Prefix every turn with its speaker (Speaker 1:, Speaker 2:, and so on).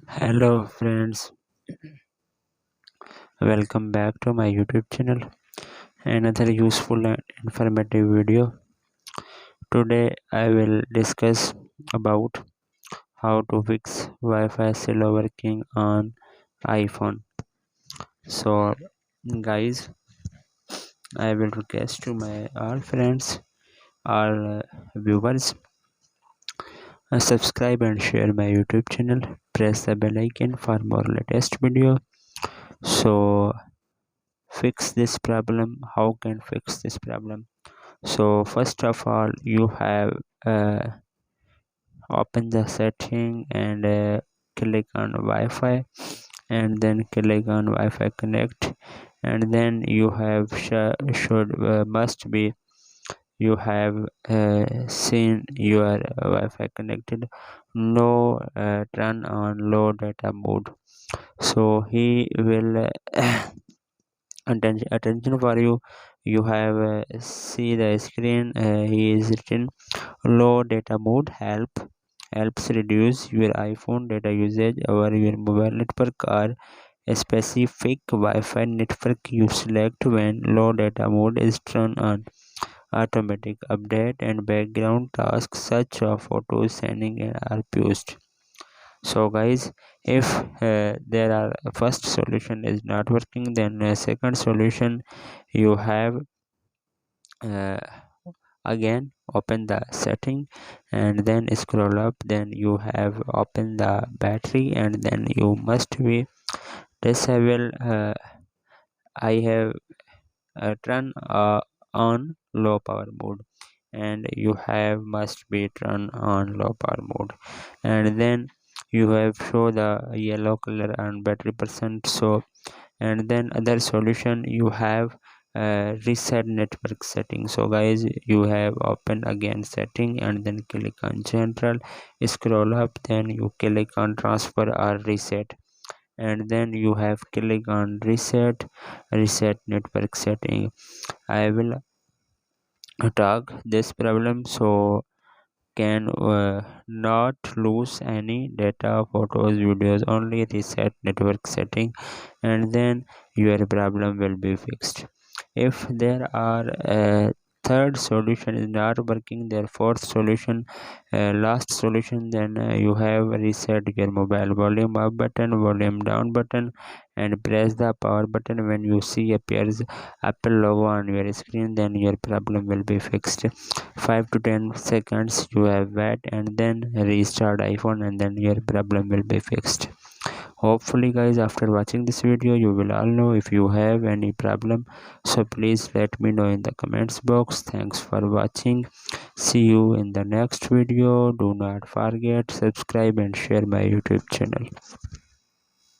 Speaker 1: Hello friends, welcome back to my YouTube channel. Another useful and informative video. Today I will discuss about how to fix Wi-Fi still working on iPhone. So guys, I will request to my all friends, all viewers, subscribe and share my YouTube channel. Press the bell icon for more latest video. So fix this problem. How can fix this problem? So first of all, you have open the setting and click on Wi-Fi, and then click on Wi-Fi connect, and then you have must be you have seen your Wi-Fi connected. No, turn on low data mode. So he will attention for you. You have see the screen. He is written low data mode helps reduce your iPhone data usage over your mobile network or a specific Wi-Fi network you select. When low data mode is turned on, automatic update and background tasks such as photos sending and are paused. So guys, if there are first solution is not working, then second solution you have uh, again open the setting and then scroll up, then you have open the battery, and then you must be disable I have turn on low power mode, and you have must be turn on low power mode, and then you have show the yellow color and battery percent. So and then other solution you have reset network setting. So guys, you have open again setting and then click on general, scroll up, then you click on transfer or reset, and then you have click on reset network setting. I will talk this problem so can not lose any data, photos, videos. Only reset network setting, and then your problem will be fixed. If there are third solution is not working, their fourth solution, last solution, then you have reset your mobile volume up button, volume down button, and press the power button. When you see appears Apple logo on your screen, then your problem will be fixed. 5 to 10 seconds you have wait, and then restart iPhone, and then your problem will be fixed. Hopefully guys, after watching this video you will all know. If you have any problem, so please let me know in the comments box. Thanks for watching. See you in the next video. Do not forget subscribe and share my YouTube channel.